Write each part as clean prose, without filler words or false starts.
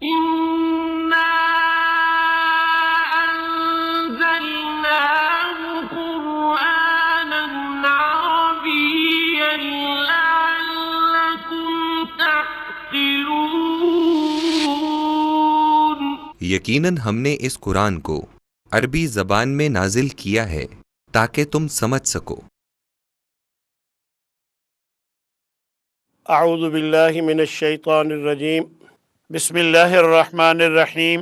إنا أنزلناه قرآنا عربيا لعلكم تعقلون۔ یقیناً ہم نے اس قرآن کو عربی زبان میں نازل کیا ہے تاکہ تم سمجھ سکو۔ اعوذ باللہ من الشیطان الرجیم، بسم اللہ الرحمن الرحیم۔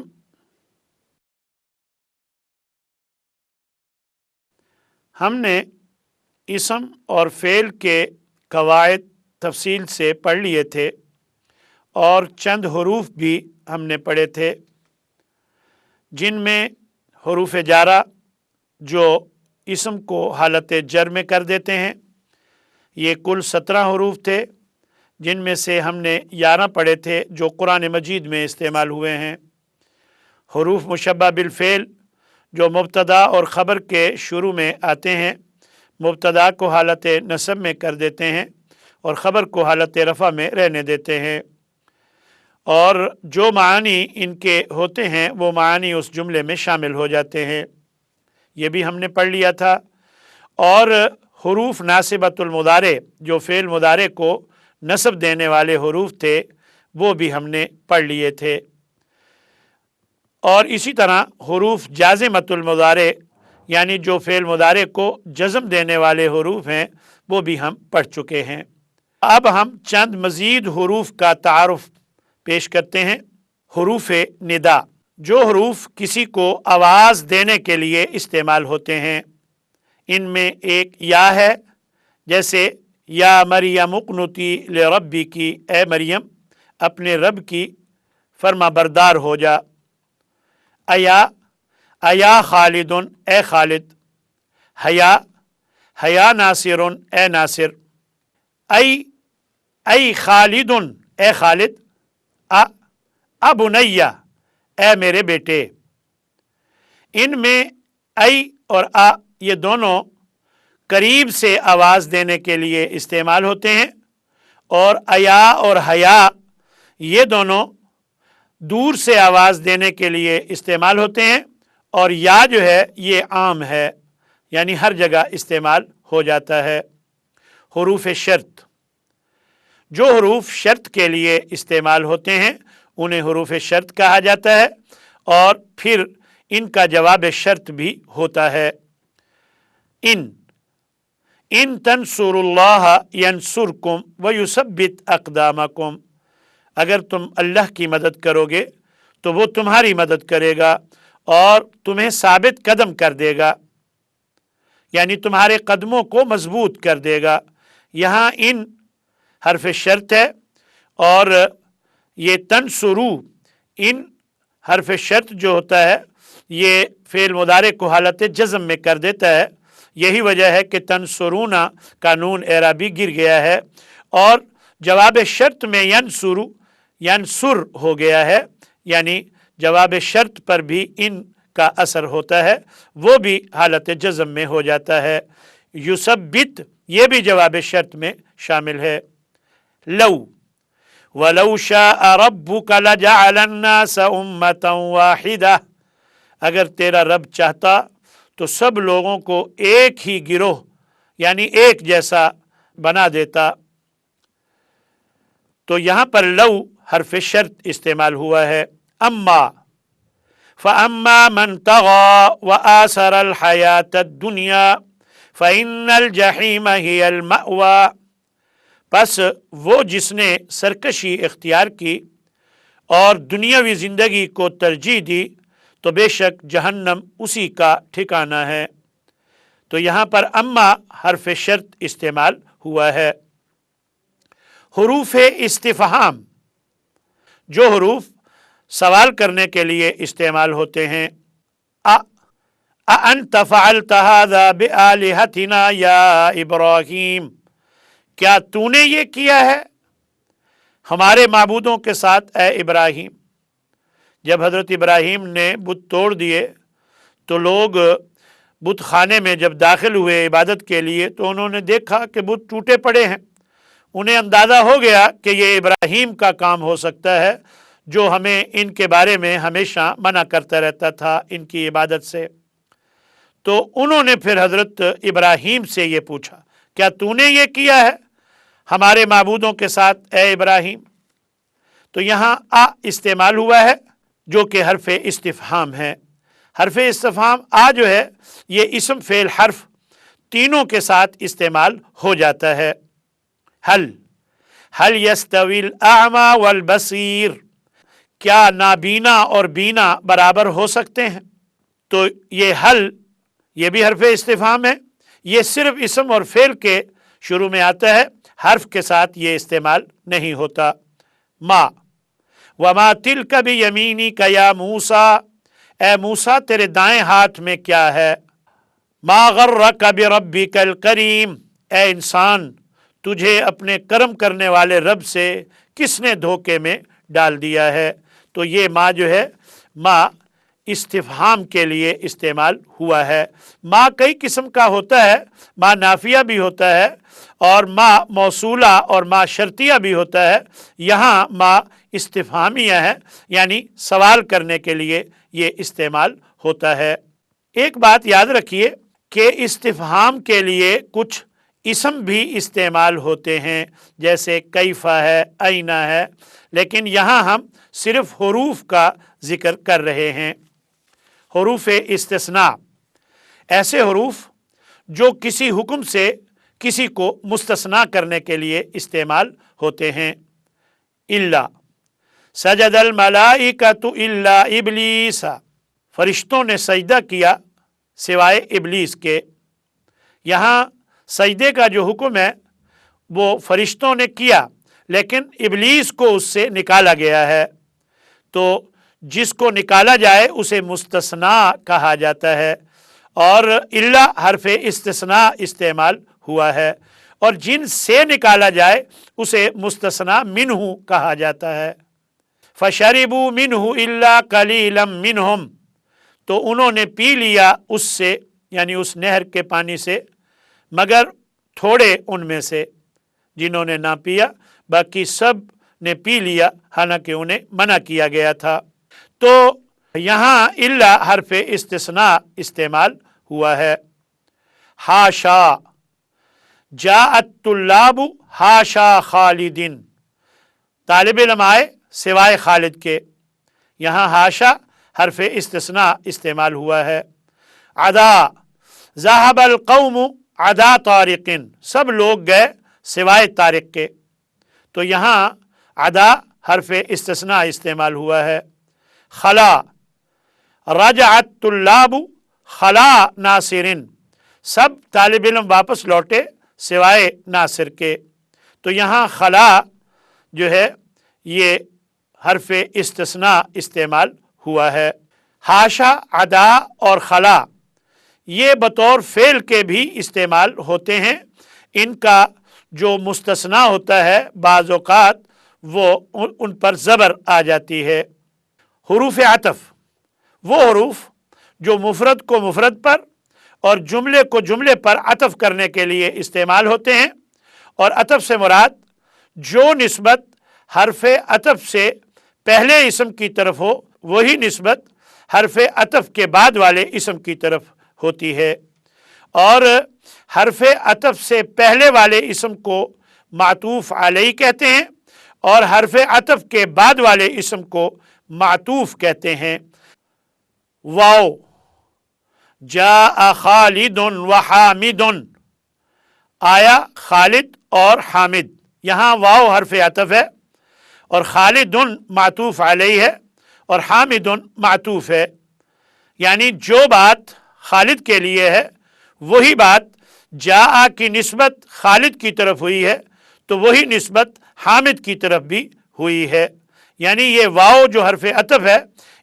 ہم نے اسم اور فعل کے قواعد تفصیل سے پڑھ لیے تھے اور چند حروف بھی ہم نے پڑھے تھے، جن میں حروف جارہ جو اسم کو حالت جر میں کر دیتے ہیں، یہ کل 17 حروف تھے، جن میں سے ہم نے 11 پڑھے تھے جو قرآن مجید میں استعمال ہوئے ہیں۔ حروف مشبہ بالفعل جو مبتدا اور خبر کے شروع میں آتے ہیں، مبتدا کو حالت نصب میں کر دیتے ہیں اور خبر کو حالت رفع میں رہنے دیتے ہیں، اور جو معانی ان کے ہوتے ہیں وہ معانی اس جملے میں شامل ہو جاتے ہیں، یہ بھی ہم نے پڑھ لیا تھا۔ اور حروف ناصبۃ المضارع جو فعل مضارع کو نصب دینے والے حروف تھے وہ بھی ہم نے پڑھ لیے تھے، اور اسی طرح حروف جازمۃ المضارع یعنی جو فعل مضارع کو جزم دینے والے حروف ہیں وہ بھی ہم پڑھ چکے ہیں۔ اب ہم چند مزید حروف کا تعارف پیش کرتے ہیں۔ حروف ندا، جو حروف کسی کو آواز دینے کے لیے استعمال ہوتے ہیں، ان میں ایک یا ہے، جیسے یا مریم اقنتی لربی کی، اے مریم اپنے رب کی فرما بردار ہو جا۔ ایا خالد، اے خالد۔ حیا ناصر، اے ناصر۔ ای خالد، اے خالد۔ ابنیہ، اے میرے بیٹے۔ ان میں ای اور یہ دونوں قریب سے آواز دینے کے لیے استعمال ہوتے ہیں، اور ایا اور حیا یہ دونوں دور سے آواز دینے کے لیے استعمال ہوتے ہیں، اور یا جو ہے یہ عام ہے، یعنی ہر جگہ استعمال ہو جاتا ہے۔ حروف شرط، جو حروف شرط کے لیے استعمال ہوتے ہیں انہیں حروف شرط کہا جاتا ہے، اور پھر ان کا جواب شرط بھی ہوتا ہے۔ ان تنصروا اللہ ینصرکم ویثبت اقدامکم، اگر تم اللہ کی مدد کرو گے تو وہ تمہاری مدد کرے گا اور تمہیں ثابت قدم کر دے گا، یعنی تمہارے قدموں کو مضبوط کر دے گا۔ یہاں ان حرف شرط ہے، اور یہ تنصرو، ان حرف شرط جو ہوتا ہے یہ فعل مضارع کو حالت جزم میں کر دیتا ہے، یہی وجہ ہے کہ تنصرون کا نون اعرابی گر گیا ہے، اور جواب شرط میں ینصر ہو گیا ہے، یعنی جواب شرط پر بھی ان کا اثر ہوتا ہے، وہ بھی حالت جزم میں ہو جاتا ہے۔ یثبت یہ بھی جواب شرط میں شامل ہے۔ لو، وَلَوْ شَاءَ رَبُّكَ لَجَعَلَ النَّاسَ أُمَّةً وَاحِدَةً، اگر تیرا رب چاہتا تو سب لوگوں کو ایک ہی گروہ یعنی ایک جیسا بنا دیتا۔ تو یہاں پر لو حرف شرط استعمال ہوا ہے۔ اما فَأَمَّا مَنْ طَغَى وَآثَرَ الْحَيَاةَ الدُّنْيَا فَإِنَّ الْجَحِيمَ هِيَ الْمَأْوَى، پس وہ جس نے سرکشی اختیار کی اور دنیاوی زندگی کو ترجیح دی تو بے شک جہنم اسی کا ٹھکانہ ہے۔ تو یہاں پر اما حرف شرط استعمال ہوا ہے۔ حروف استفہام، جو حروف سوال کرنے کے لیے استعمال ہوتے ہیں، اَأَنْتَ فَعَلْتَ هَذَا بِآلِهَتِنَا يَا إِبْرَاهِيمُ، کیا تو نے یہ کیا ہے ہمارے معبودوں کے ساتھ اے ابراہیم۔ جب حضرت ابراہیم نے بت توڑ دیے تو لوگ بت خانے میں جب داخل ہوئے عبادت کے لیے تو انہوں نے دیکھا کہ بت ٹوٹے پڑے ہیں، انہیں اندازہ ہو گیا کہ یہ ابراہیم کا کام ہو سکتا ہے جو ہمیں ان کے بارے میں ہمیشہ منع کرتا رہتا تھا ان کی عبادت سے۔ تو انہوں نے پھر حضرت ابراہیم سے یہ پوچھا، کیا تو نے یہ کیا ہے ہمارے معبودوں کے ساتھ اے ابراہیم؟ تو یہاں آ استعمال ہوا ہے جو کہ حرف استفہام ہے۔ حرف استفہام آ جو ہے یہ اسم فعل حرف تینوں کے ساتھ استعمال ہو جاتا ہے۔ حل یستوی الاعمی والبصیر، کیا نابینا اور بینا برابر ہو سکتے ہیں؟ تو یہ حل یہ بھی حرف استفہام ہے، یہ صرف اسم اور فعل کے شروع میں آتا ہے، حرف کے ساتھ یہ استعمال نہیں ہوتا۔ ما وما تلک بیمینک یا موسیٰ، اے موسیٰ تیرے دائیں ہاتھ میں کیا ہے؟ ما غرک بربک الکریم، اے انسان تجھے اپنے کرم کرنے والے رب سے کس نے دھوکے میں ڈال دیا ہے؟ تو یہ ما جو ہے ما استفہام کے لیے استعمال ہوا ہے۔ ما کئی قسم کا ہوتا ہے، ما نافیہ بھی ہوتا ہے اور ما موصولہ اور ما شرطیہ بھی ہوتا ہے، یہاں ما استفہامیہ ہے، یعنی سوال کرنے کے لیے یہ استعمال ہوتا ہے۔ ایک بات یاد رکھیے کہ استفہام کے لیے کچھ اسم بھی استعمال ہوتے ہیں، جیسے کیفہ ہے، اینا ہے، لیکن یہاں ہم صرف حروف کا ذکر کر رہے ہیں۔ حروف استثناء ایسے حروف جو کسی حکم سے کسی کو مستثنا کرنے کے لیے استعمال ہوتے ہیں۔ الا سجد الملائکۃ الا ابلیس، فرشتوں نے سجدہ کیا سوائے ابلیس کے۔ یہاں سجدے کا جو حکم ہے وہ فرشتوں نے کیا، لیکن ابلیس کو اس سے نکالا گیا ہے، تو جس کو نکالا جائے اسے مستثنا کہا جاتا ہے، اور الا حرف استثناء استعمال ہوا ہے، اور جن سے نکالا جائے اسے مستثنا منہ کہا جاتا ہے۔ فشربوا منہ الا قلیلا منہم، تو انہوں نے پی لیا اس سے، یعنی اس نہر کے پانی سے، مگر تھوڑے ان میں سے، جنہوں نے نہ پیا، باقی سب نے پی لیا، حالانکہ انہیں منع کیا گیا تھا۔ تو یہاں الا حرف استثناء استعمال ہوا ہے۔ حاشا جاء الطلاب حاشا خالد، طالب علم آئے سوائے خالد کے، یہاں حاشا حرف استثناء استعمال ہوا ہے۔ عدا ذهب القوم عدا طارق، سب لوگ گئے سوائے طارق کے، تو یہاں عدا حرف استثناء استعمال ہوا ہے۔ خلا رجع الطلاب خلا ناصر، سب طالب علم واپس لوٹے سوائے ناصر کے، تو یہاں خلا جو ہے یہ حرف استثناء استعمال ہوا ہے۔ حاشا، عدا اور خلا یہ بطور فعل کے بھی استعمال ہوتے ہیں، ان کا جو مستثنا ہوتا ہے بعض اوقات وہ ان پر زبر آ جاتی ہے۔ حروف عطف وہ حروف جو مفرد کو مفرد پر اور جملے کو جملے پر عطف کرنے کے لیے استعمال ہوتے ہیں، اور عطف سے مراد جو نسبت حرف عطف سے پہلے اسم کی طرف ہو وہی نسبت حرف عطف کے بعد والے اسم کی طرف ہوتی ہے، اور حرف عطف سے پہلے والے اسم کو معطوف علیہ کہتے ہیں، اور حرف عطف کے بعد والے اسم کو معطوف کہتے ہیں۔ واو جاء خالد وحامد، آیا خالد اور حامد، یہاں واو حرف عطف ہے، اور خالد معطوف علیہ ہے اور حامد معطوف ہے، یعنی جو بات خالد کے لیے ہے وہی بات جاء کی نسبت خالد کی طرف ہوئی ہے تو وہی نسبت حامد کی طرف بھی ہوئی ہے، یعنی یہ واو جو حرف عطف ہے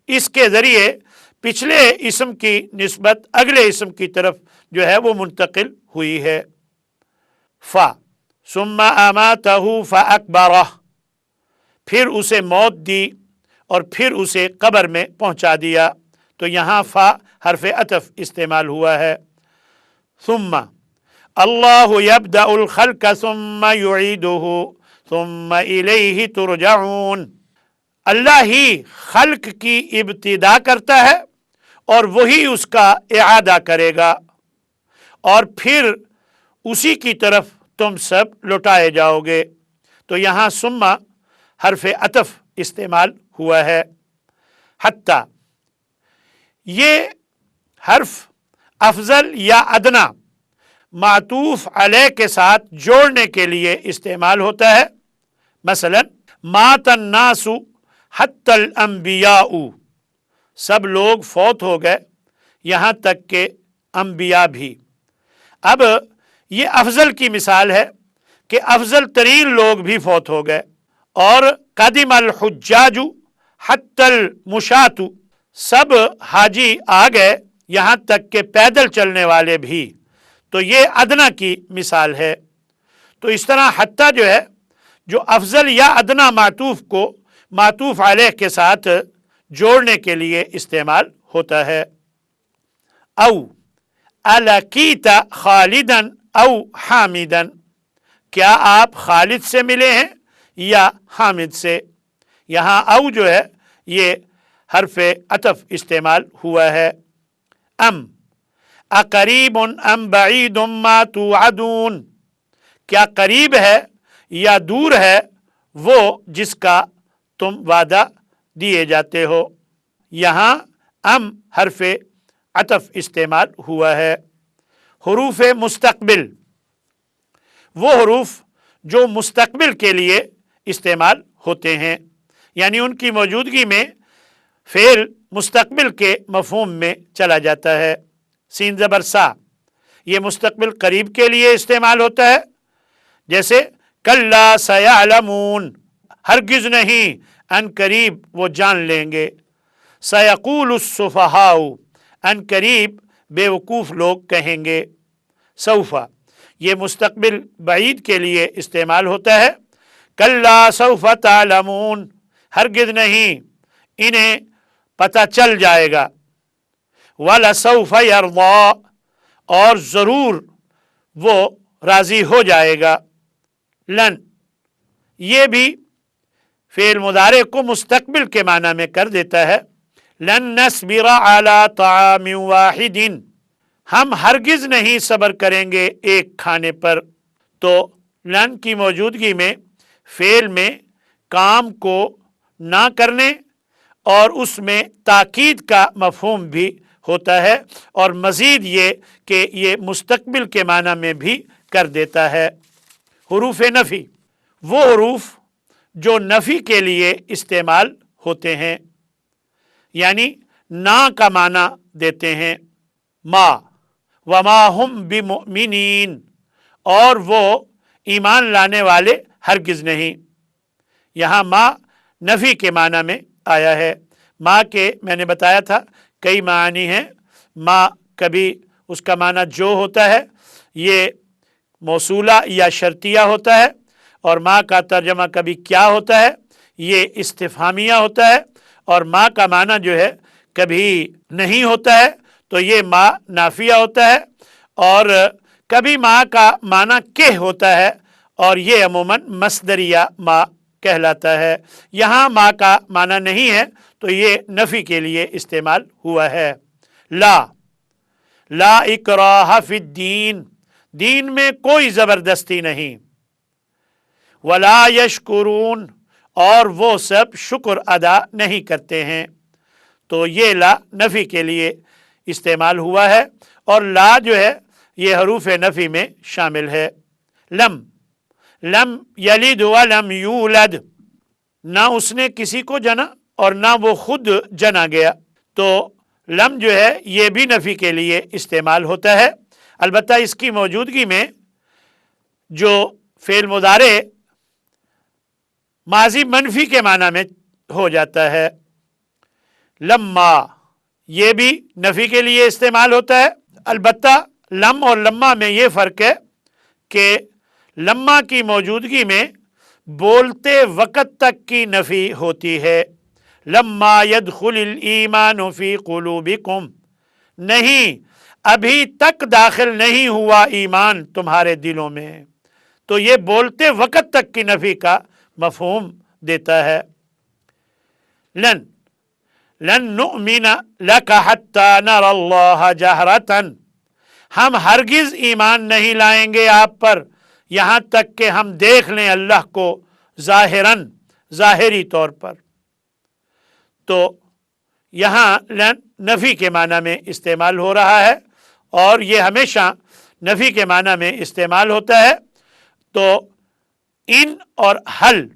اس کے ذریعے پچھلے اسم کی نسبت اگلے اسم کی طرف جو ہے وہ منتقل ہوئی ہے۔ فا ثم اماتہ فاقبرہ، پھر اسے موت دی اور پھر اسے قبر میں پہنچا دیا، تو یہاں فا حرف عطف استعمال ہوا ہے۔ ثم اللہ یبدأ الخلق ثم یعیدہ ثم الیہ ترجعون، अल्लाह ही खल्क की इब्तिदा करता है और वही उसका इआदा करेगा और फिर उसी की तरफ तुम सब लौटाए जाओगे। तो यहाँ सुम्मा हर्फ अतफ इस्तेमाल हुआ है। हत्ता, ये हर्फ अफजल या अदना मातूफ अलैह के साथ जोड़ने के लिए इस्तेमाल होता है। मसलन मातन नासु हत्तल अंबियाउ, सब लोग फौत हो गए यहाँ तक के अंबिया भी। अब ये अफजल की मिसाल है कि अफजल तरीन लोग भी फौत हो गए। और कदिमल हुज्जाजु हत्तल मुशातु, सब हाजी आ गए यहाँ तक के पैदल चलने वाले भी। तो ये अदना की मिसाल है। तो इस तरह हत्ता जो है, जो अफजल या अदना मातूफ को मातूफ अलैह के साथ जोड़ने के लिए इस्तेमाल होता है। औ अलकीता खालिदन औ हामिदन, क्या आप खालिद से मिले हैं या हामिद से। यहाँ औ जो है ये हर्फ अतफ इस्तेमाल हुआ है। अम अकरीबुन अम बईदुम मा तुअदून, क्या करीब है या दूर है वो जिसका तुम वादा दिए जाते हो। यहाँ अम हर्फ अतफ इस्तेमाल हुआ है। हुरूफ मुस्तकबिल, वो हुरूफ जो मुस्तकबिल के लिए इस्तेमाल होते हैं, यानी उनकी मौजूदगी में फेल मुस्तकबिल के मफहूम में चला जाता है। सीन ज़बर सा, ये मुस्तकबिल करीब के लिए इस्तेमाल होता है। जैसे कल्ला सयअलमून, हरगिज़ नहीं, अन करीब वो जान लेंगे। सयक़ूलुस्सुफ़हाउ, अन करीब बेवकूफ़ लोग कहेंगे। सौफ़ा, ये मुस्तकबिल बईद के लिए इस्तेमाल होता है। कल्ला सौफ़ तालमून, हरगिज़ नहीं, इन्हें पता चल जाएगा। वला सौफ़ यरज़ा, और ज़रूर वो राज़ी हो जाएगा। लन, ये भी फ़ेल मुदारे को मुस्तकबिल के माना में कर देता है। लन नस्बिरा अला तामिन वाहिदिन, हम हरगिज़ नहीं सब्र करेंगे एक खाने पर। तो लन की मौजूदगी में फ़ेल में काम को ना करने और उसमें ताकीद का मफहूम भी होता है, और मज़ीद ये कि ये मुस्तकबिल के माना में भी कर देता है। हुरूफ नफ़ी, वो हुरूफ जो नफ़ी के लिए इस्तेमाल होते हैं, यानी ना का माना देते हैं। मा वमा हुम बिमुमिनीन, और वो ईमान लाने वाले हरगिज़ नहीं। यहाँ मा नफ़ी के माना में आया है। माँ के मैंने बताया था कई मानी हैं। माँ कभी उसका माना जो होता है ये मौसूला या शर्तिया होता है, और माँ का तर्जमा कभी क्या होता है, ये इस्तिफ़हामिया होता है, और माँ का माना जो है कभी नहीं होता है तो ये माँ नाफिया होता है, और कभी माँ का माना के होता है और ये अमूमन मस्दरिया माँ कहलाता है। यहाँ माँ का माना नहीं है तो ये नफ़ी के लिए इस्तेमाल हुआ है। ला इकराह फिद्दीन, दीन में कोई ज़बरदस्ती नहीं। वला यशकुरून, और वो सब शुक्र अदा नहीं करते हैं। तो ये ला नफ़ी के लिए इस्तेमाल हुआ है, और ला जो है ये हरूफ नफ़ी में शामिल है। लम यलिद वलम यूलद, ना उसने किसी को जना और ना वो खुद जना गया। तो लम जो है ये भी नफ़ी के लिए इस्तेमाल होता है। अलबत्ता इसकी मौजूदगी में जो फ़ेल मुदारे माजी मनफी के माना में हो जाता है। लम्मा, ये भी नफ़ी के लिए इस्तेमाल होता है। अलबत्ता लम और लम्मा में ये फ़र्क है कि लम्मा की मौजूदगी में बोलते वक़्त तक की नफ़ी होती है। लम्मा यदखुलिल ईमानु फ़ी क़ुलूबिकुम, नहीं अभी तक दाखिल नहीं हुआ ईमान तुम्हारे दिलों में। तो ये बोलते वक़्त तक की नफ़ी का मफ़हूम देता है। लन लन नुमिन लका हत्ता नरा अल्लाह जहरतन, हम हरगिज ईमान नहीं लाएंगे आप पर यहाँ तक कि हम देख लें अल्लाह को ज़ाहिरन, ज़ाहिरी तौर पर। तो यहाँ लन नफ़ी के माना में इस्तेमाल हो रहा है और ये हमेशा नफ़ी के माना में इस्तेमाल होता है। तो इन और हल,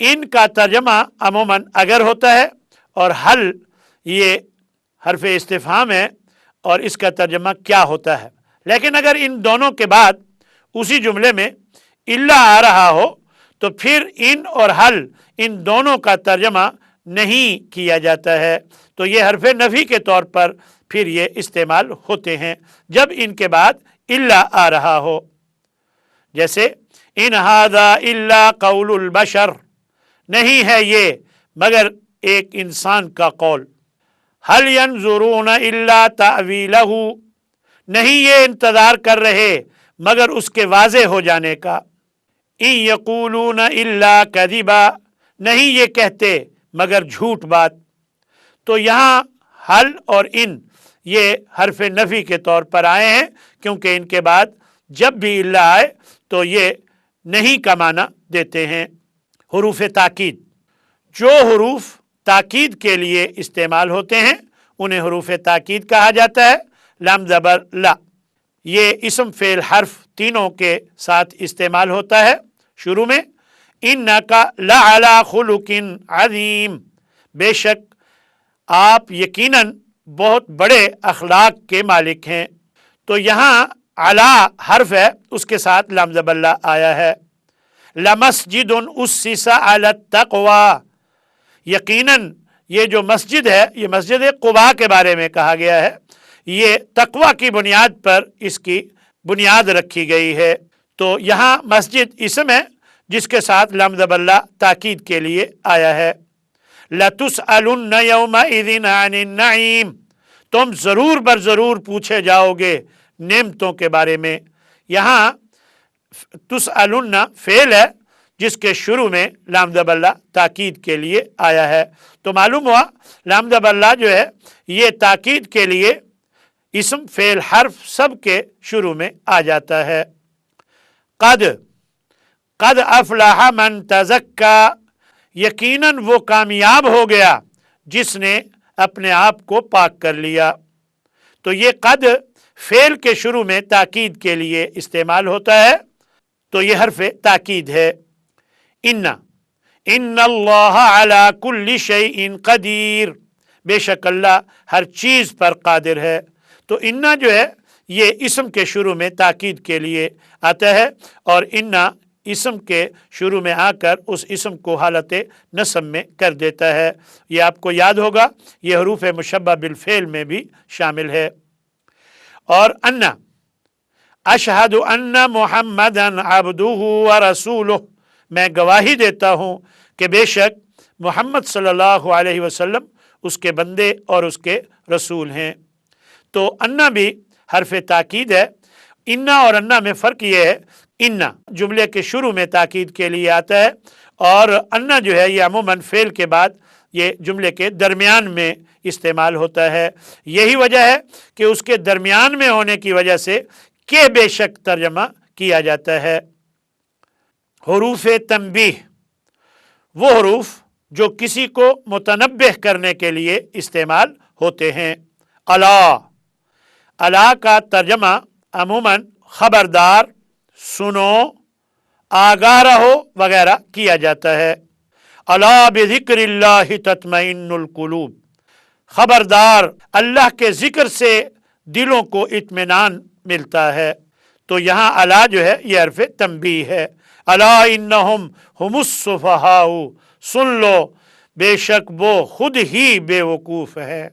इन का तर्जमा अमूमन अगर होता है और हल ये हर्फ इस्तिफ़हाम है और इसका तर्जमा क्या होता है। लेकिन अगर इन दोनों के बाद उसी जुमले में इल्ला आ रहा हो तो फिर इन और हल इन दोनों का तर्जमा नहीं किया जाता है। तो ये हर्फ नफ़ी के तौर पर फिर ये इस्तेमाल होते हैं जब इनके बाद इल्ला आ रहा हो। जैसे इन हादा इल्ला कौलुल बशर, नहीं है ये मगर एक इंसान का कौल। हल यंजुरून इल्ला तावीलहू, नहीं ये इंतज़ार कर रहे मगर उसके वाज़े हो जाने का। इन यकूलून इल्ला कदिबा, नहीं ये कहते मगर झूठ बात। तो यहाँ हल और इन ये हर्फ नफ़ी के तौर पर आए हैं क्योंकि इनके बाद जब भी इल्ला आए तो ये नहीं का माना देते हैं। हुरूफ ताकीद, जो हुरूफ ताकीद के लिए इस्तेमाल होते हैं उन्हें हुरूफ ताकीद कहा जाता है। लम ज़बर ला, ये इसम फेल हर्फ तीनों के साथ इस्तेमाल होता है। शुरू में इन्नका लअला खुलुकिन अज़ीम, बेशक आप यकीनन बहुत बड़े अखलाक के मालिक हैं। तो यहाँ अला हर्फ है, उसके साथ लम ज़बर ला आया है। लमस्जिदुन उस्सिसा अला तक़वा, यकीनन ये जो मस्जिद है ये मस्जिद कुबा के बारे में कहा गया है, ये तक़वा की बुनियाद पर इसकी बुनियाद रखी गई है। तो यहाँ मस्जिद इसम है जिसके साथ लम ज़बर ला ताकीद के लिए आया है। लतुसअलुन्न यौमइज़िन अनिन नईम, तुम ज़रूर बर ज़रूर पूछे जाओगे नेमतों के बारे में। यहाँ तुसअलुन्न फेल है जिसके शुरू में लाम ज़बर ला ताकीद के लिए आया है। तो मालूम हुआ लाम ज़बर ला जो है ये ताकीद के लिए इसम फेल हर्फ सब के शुरू में आ जाता है। कद अफलह मन तज़क्का, यकीनन वो कामयाब हो गया जिसने अपने आप को पाक कर लिया। तो ये कद फेल के शुरू में ताकीद के लिए इस्तेमाल होता है, तो ये हर्फ ताकीद है। इन्ना इन्नल्लाह अला कुल्ली शैइन कदीर, बेशक अल्लाह हर चीज़ पर कादिर है। तो इन्ना जो है ये इसम के शुरू में ताकीद के लिए आता है और इन्ना इसम के शुरू में आकर उस इसम को हालत नस्ब में कर देता है। ये आपको याद होगा, ये हरूफ मुशब्बह बिलफेल में भी शामिल है। और अन्ना अशहदु अन्ना मुहम्मदन अब्दुहु व रसूलुहु, मैं गवाही देता हूँ कि बेशक मोहम्मद सल्लल्लाहु अलैहि वसल्लम उसके बंदे और उसके रसूल हैं। तो अन्ना भी हर्फ ताकीद है। इन्ना और अन्ना में फ़र्क ये है, इन्ना जुमले के शुरू में ताकीद के लिए आता है और अन्ना जो है ये अमूमन फ़ेल के बाद ये जुमले के दरमियान में इस्तेमाल होता है। यही वजह है कि उसके दरमियान में होने की वजह से के बेशक तर्जमा किया जाता है। हुरूफ तंबीह, वो हरूफ जो किसी को मुतनब्बिह करने के लिए इस्तेमाल होते हैं। अला, अला का तर्जमा अमूमन खबरदार, सुनो, आगाह रहो वगैरह किया जाता है। अला बिज़िक्रिल्लाहि तत्मइन्नुल कुलूब, खबरदार अल्लाह के ज़िक्र से दिलों को इत्मीनान मिलता है। तो यहाँ अला जो है यह हर्फ तंबीह है। अला इन्नहुम हुमुस्सुफ़हाउ, सुन लो बेशक वो खुद ही बेवकूफ़ है।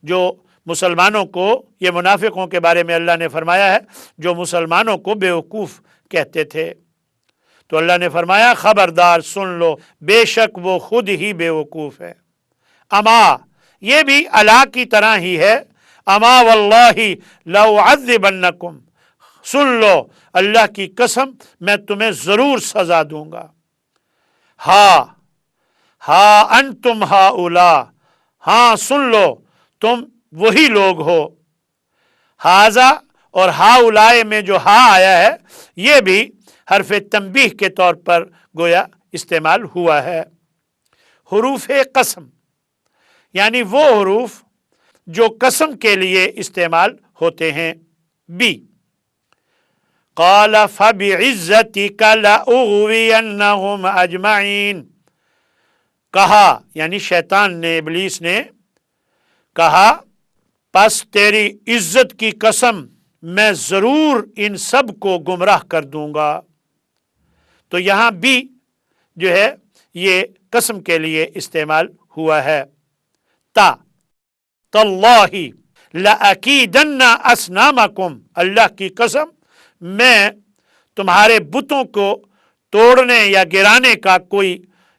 जो मुसलमानों को, ये मुनाफिकों के बारे में अल्लाह ने फरमाया है जो मुसलमानों को बेवकूफ़ कहते थे, तो अल्लाह ने फरमाया खबरदार सुन लो बेशक वो खुद ही बेवकूफ़ है। अमा, ये भी अला की तरह ही है। अमा वल्लाहि लउअज़्ज़िबन्नकुम, सुन लो अल्लाह की कसम मैं तुम्हें ज़रूर सज़ा दूंगा। हाँ, हा अंतुम हाउला, हाँ सुन लो तुम वही लोग हो। हाजा और हाउलाए में जो हा आया है ये भी हरफ तंबीह के तौर पर गोया इस्तेमाल हुआ है। हुरूफ कसम यानी वो हुरूफ जो कसम के लिए इस्तेमाल होते हैं। बी क़ाल फ़बिइज़्ज़तिक लअग़वियन्नहुम अजमईन, कहा यानी शैतान ने, इब्लीस ने कहा बस तेरी इज्जत की कसम मैं जरूर इन सब को गुमराह कर दूंगा। तो यहां भी जो है ये कसम के लिए इस्तेमाल हुआ है। ता तल्लाही लअकीदन्ना असनामकुम, अल्लाह की कसम मैं तुम्हारे बुतों को तोड़ने या गिराने का कोई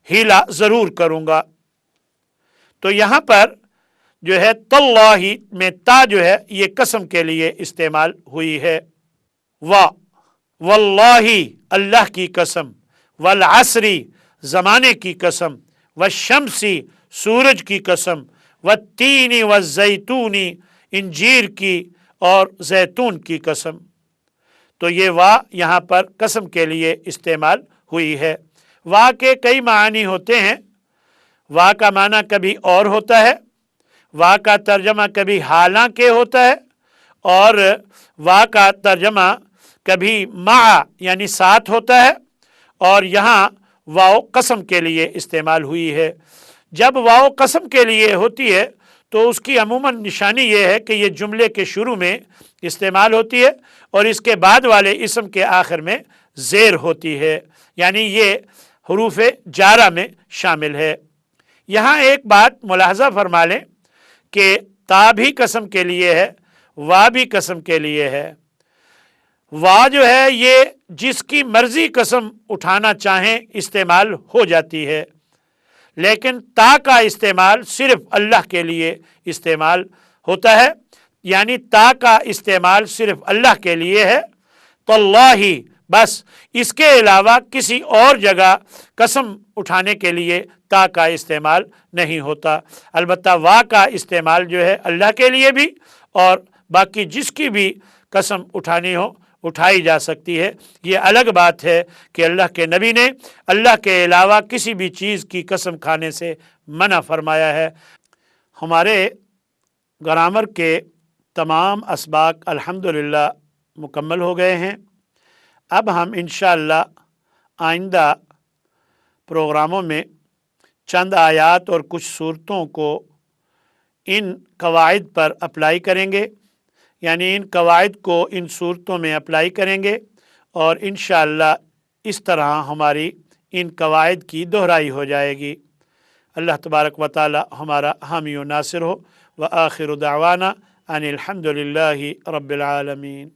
हीला जरूर करूंगा। तो यहां पर जो है तल्लाही में ता जो है ये कसम के लिए इस्तेमाल हुई है। वा वल्लाही अल्लाह की कसम, वल असरी ज़माने की कसम, व शम्सी सूरज की कसम, व तीनी व जैतूनी इंजीर की और जैतून की कसम। तो ये वाह यहाँ पर कसम के लिए इस्तेमाल हुई है। वाह के कई मानी होते हैं। वाह का माना कभी और होता है, वाह का तर्जमा कभी हालांकि होता है, और वाह का तर्जमा कभी मा यानी साथ होता है, और यहाँ वाव कसम के लिए इस्तेमाल हुई है। जब वाव कसम के लिए होती है तो उसकी अमूमन निशानी ये है कि ये जुमले के शुरू में इस्तेमाल होती है और इसके बाद वाले इसम के आखिर में ज़ेर होती है, यानी ये हुरूफ जारा में शामिल है। यहाँ एक बात मुलाहजा फरमा लें कि ता भी कसम के लिए है, वा भी कसम के लिए है। वा जो है ये जिसकी मर्जी कसम उठाना चाहें इस्तेमाल हो जाती है, लेकिन ता का इस्तेमाल सिर्फ अल्लाह के लिए इस्तेमाल होता है, यानी ता का इस्तेमाल सिर्फ अल्लाह के लिए है। तो अल्लाह ही बस, इसके अलावा किसी और जगह कसम उठाने के लिए ता का इस्तेमाल नहीं होता। अलबत्ता वा का इस्तेमाल जो है अल्लाह के लिए भी और बाकी जिसकी भी कसम उठानी हो उठाई जा सकती है। ये अलग बात है कि अल्लाह के नबी ने अल्लाह के अलावा किसी भी चीज़ की कसम खाने से मना फरमाया है। हमारे ग्रामर के तमाम असबाक अल्हम्दुलिल्लाह मुकम्मल हो गए हैं। अब हम इंशाअल्लाह आइंदा प्रोग्रामों में चंद आयात और कुछ सूरतों को इन कवायद पर अप्लाई करेंगे, यानी इन कवायद को इन सूरतों में अप्लाई करेंगे और इंशाअल्लाह इस तरह हमारी इन कवायद की दोहराई हो जाएगी। अल्लाह तबारक व तआला हमारा हामी व नासिर हो। व आखिर दावाना अनिल हम्दुलिल्लाहि रब्बिल आलमीन।